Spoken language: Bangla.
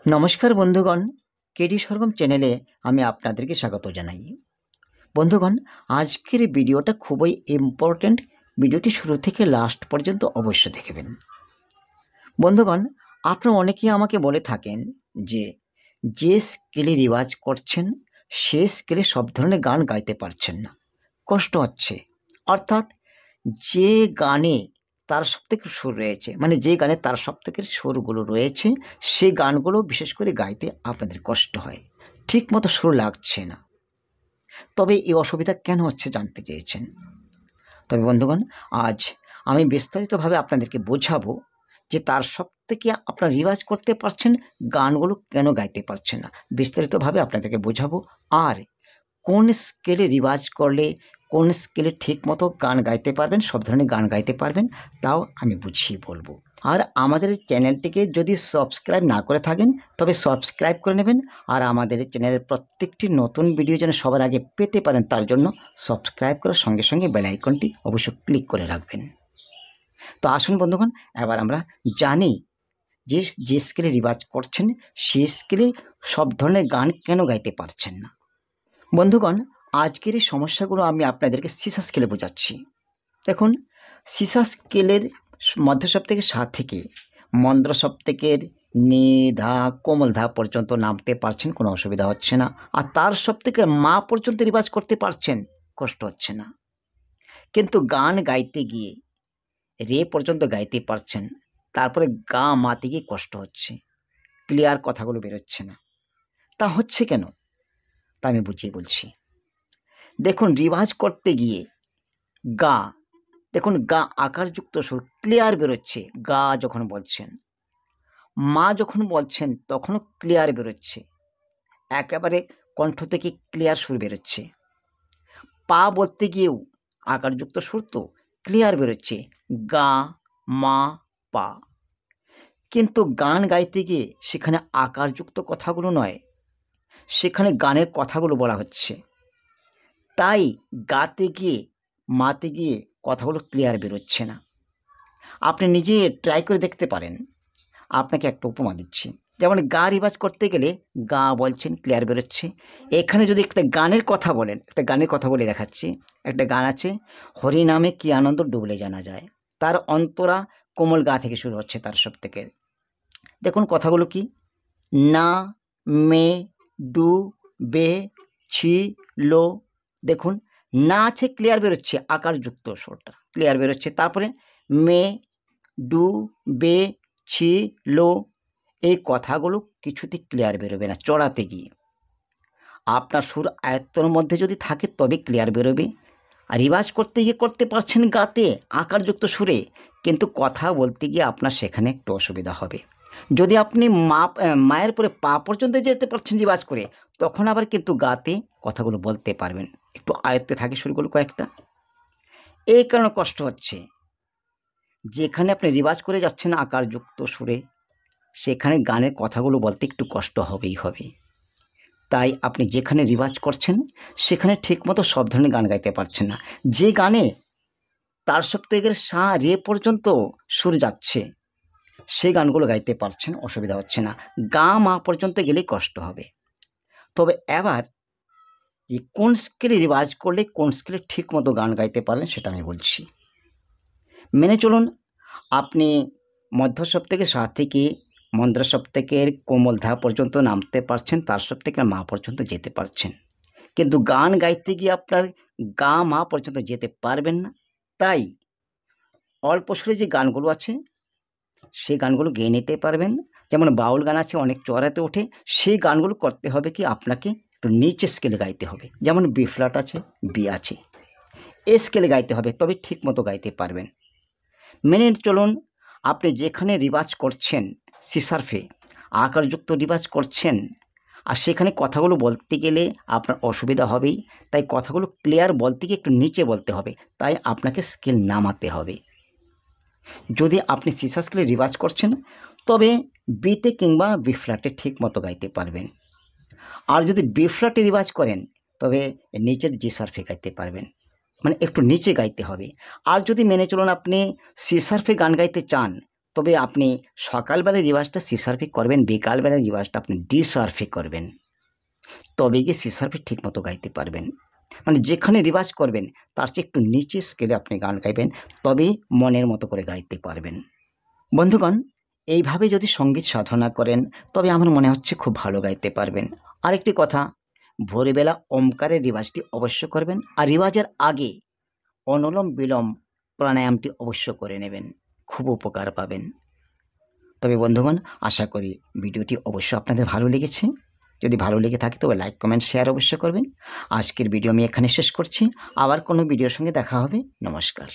নমস্কার বন্ধুগণ, কেডি সরগম চ্যানেলে আমি আপনাদেরকে স্বাগত জানাই। বন্ধুগণ, আজকের ভিডিওটা খুবই ইম্পর্ট্যান্ট। ভিডিওটি শুরু থেকে লাস্ট পর্যন্ত অবশ্যই দেখবেন। বন্ধুগণ, আপনারা অনেকেই আমাকে বলে থাকেন যে স্কেলে রিওয়াজ করছেন সে স্কেলে সব ধরনের গান গাইতে পারছেন না, কষ্ট হচ্ছে। অর্থাৎ যে গানে তার সবথেকে সুর রয়েছে, মানে যে গানে তার সবথেকে সুরগুলো রয়েছে, সে গানগুলো বিশেষ করে গাইতে আপনাদের কষ্ট হয়, ঠিকমতো সুর লাগছে না। তবে এই অসুবিধা কেন হচ্ছে জানতে চেয়েছেন। তবে বন্ধুগণ, আজ আমি বিস্তারিতভাবে আপনাদেরকে বোঝাবো যে তার সবথেকে আপনারা রিওয়াজ করতে পারছেন, গানগুলো কেন গাইতে পারছেন না, বিস্তারিতভাবে আপনাদেরকে বোঝাবো। আর কোন স্কেলে রিওয়াজ করলে কোন স্কেলে ঠিকমতো গান গাইতে পারবেন, সব ধরনের গান গাইতে পারবেন, তাও আমি বুঝিয়ে বলবো। আর আমাদের চ্যানেলটিকে যদি সাবস্ক্রাইব না করে থাকেন তবে সাবস্ক্রাইব করে নেবেন। আর আমাদের চ্যানেলের প্রত্যেকটি নতুন ভিডিও যেন সবার আগে পেতে পারেন, তার জন্য সাবস্ক্রাইব করার সঙ্গে সঙ্গে বেল আইকনটি অবশ্যই ক্লিক করে রাখবেন। তো আসুন বন্ধুগণ, এবার আমরা জানি যে স্কেলে রিওয়াজ করছেন সেই স্কেলে সব ধরনের গান কেন গাইতে পারছেন না। বন্ধুগণ, আজকের এই সমস্যাগুলো আমি আপনাদেরকে সিসা স্কেলে বোঝাচ্ছি। দেখুন, সিসা স্কেলের মধ্য সপ্তকে সাত থেকে মন্দ্র সপ্তকের নি ধা কোমল ধা পর্যন্ত নামতে পারছেন, কোনো অসুবিধা হচ্ছে না। আর তার সপ্তকের মা পর্যন্ত রিওয়াজ করতে পারছেন, কষ্ট হচ্ছে না। কিন্তু গান গাইতে গিয়ে রে পর্যন্ত গাইতে পারছেন, তারপরে গা মাতে গিয়ে কষ্ট হচ্ছে, ক্লিয়ার কথাগুলো বেরোচ্ছে না। তা হচ্ছে কেন, তা আমি বুঝিয়ে বলছি। দেখুন, রিওয়াজ করতে গিয়ে গা, দেখুন গা আকারযুক্ত সুর ক্লিয়ার বেরোচ্ছে গা যখন বলছেন, মা যখন বলছেন তখনও ক্লিয়ার বেরোচ্ছে, একেবারে কণ্ঠ থেকে ক্লিয়ার সুর বেরোচ্ছে। পা বলতে গিয়েও আকারযুক্ত সুর তো ক্লিয়ার বেরোচ্ছে, গা মা পা। কিন্তু গান গাইতে গিয়ে সেখানে আকারযুক্ত কথাগুলো নয়, সেখানে গানের কথাগুলো বলা হচ্ছে, তাই গাতে গিয়ে মাতে গিয়ে কথাগুলো ক্লিয়ার বেরোচ্ছে না। আপনি নিজে ট্রাই করে দেখতে পারেন। আপনাকে একটা উপমা দিচ্ছি। যেমন গা রিওয়াজ করতে গেলে গা বলছেন, ক্লিয়ার বেরোচ্ছে। এখানে যদি একটা গানের কথা বলেন, একটা গানের কথা বলে দেখাচ্ছি। একটা গান আছে, হরি নামে কি আনন্দ ডুবলে জানা যায়, তার অন্তরা কোমল গা থেকে শুরু হচ্ছে তার সবথেকে। দেখুন কথাগুলো কি, না মে ডু বে ছি লো। দেখুন, না আছে ক্লিয়ার বেরোচ্ছে, আকারযুক্ত সুরটা ক্লিয়ার বেরোচ্ছে। তারপরে মে ডু বে ছি লো, এই কথাগুলো কিছুতেই ক্লিয়ার বেরোবে না চড়াতে গিয়ে। আপনার সুর আয়ত্তর মধ্যে যদি থাকে তবে ক্লিয়ার বেরোবে। আর রিওয়াজ করতে গিয়ে করতে পারছেন গাতে আকারযুক্ত সুরে, কিন্তু কথা বলতে গিয়ে আপনার সেখানে একটু অসুবিধা হবে। যদি আপনি মায়ের পরে পা পর্যন্ত যেতে পারছেন রিওয়াজ করে, তখন আবার কিন্তু গাতে কথাগুলো বলতে পারবেন, একটু আয়ত্তে থাকে সুরগুলো কয়েকটা। এই কারণে কষ্ট হচ্ছে। যেখানে আপনি রিওয়াজ করে যাচ্ছেন আকারযুক্ত সুরে, সেখানে গানের কথাগুলো বলতে একটু কষ্ট হবেই হবে। তাই আপনি যেখানে রিওয়াজ করছেন সেখানে ঠিকমতো সব ধরনের গান গাইতে পারছেন না। যে গানে তার সপ্তকের সা রে পর্যন্ত সুর যাচ্ছে, সেই গানগুলো গাইতে পারছেন, অসুবিধা হচ্ছে না। গা মা পর্যন্ত গেলেই কষ্ট হবে। তবে এবার যে কোন স্কেলে রিওয়াজ করলে কোন স্কেলে ঠিকমতো গান গাইতে পারবেন সেটা আমি বলছি। মেনে চলুন। আপনি মধ্য সপ্তকের সা থেকে মন্দ্র সপ্তকের কোমল ধা পর্যন্ত নামতে পারছেন, তার সপ্তকের মা পর্যন্ত যেতে পারছেন, কিন্তু গান গাইতে গিয়ে আপনার গা মা পর্যন্ত যেতে পারবেন না। তাই অল্প সুরে যে গানগুলো আছে সেই গানগুলো গেয়ে নিতে পারবেন। যেমন বাউল গান আছে অনেক চড়াতে ওঠে, সেই গানগুলো করতে হবে কি আপনাকে একটু নিচে স্কেলে গাইতে হবে। যেমন বি ফ্ল্যাট আছে, বি আছে, এ স্কেলে গাইতে হবে, তবে ঠিক মতো গাইতে পারবেন। মেনে চলুন, আপনি যেখানে রিওয়াজ করছেন সিসারফে আকারযুক্ত রিওয়াজ করছেন, আর সেখানে কথাগুলো বলতে গেলে আপনার অসুবিধা হবেই। তাই কথাগুলো ক্লিয়ার বলতে গিয়ে একটু নিচে বলতে হবে, তাই আপনাকে স্কেল নামাতে হবে। যদি আপনি সিসা স্কেলে রিওয়াজ করছেন তবে বিতে কিংবা বি ফ্ল্যাটে ঠিক মতো গাইতে পারবেন। আর যদি বি ফ্ল্যাটে রিওয়াজ করেন তবে নিচের জি সার্ফে গাইতে পারবেন, মানে একটু নিচে গাইতে হবে। আর যদি মেনে চলুন আপনি সি সার্ফে গান গাইতে চান, তবে আপনি সকালবেলায় রিভার্সটা সি-শার্পে করবেন, বিকালবেলায় রিভার্সটা আপনি ডি-শার্পে করবেন, তবে গিয়ে সি-শার্পে ঠিকমতো গাইতে পারবেন। মানে যেখানে রিভার্স করবেন তার চেয়ে একটু নিচে স্কেলে আপনি গান গাইবেন, তবেই মনের মতো করে গাইতে পারবেন। বন্ধুগণ, এইভাবে যদি সঙ্গীত সাধনা করেন তবে আমার মনে হচ্ছে খুব ভালো গাইতে পারবেন। আরেকটি কথা, ভোরবেলা ওমকারের রিভাজটি অবশ্য করবেন, আর রিভাজের আগে অনুলোম বিলোম প্রাণায়ামটি অবশ্য করে নেবেন, খুব উপকার পাবেন। তবে বন্ধুগণ, আশা করি ভিডিওটি অবশ্য আপনাদের ভালো লেগেছে। যদি ভালো লেগে থাকে তবে লাইক, কমেন্ট, শেয়ার অবশ্য করবেন। আজকের ভিডিও আমি এখানে শেষ করছি। আবার কোনো ভিডিওর সঙ্গে দেখা হবে। নমস্কার।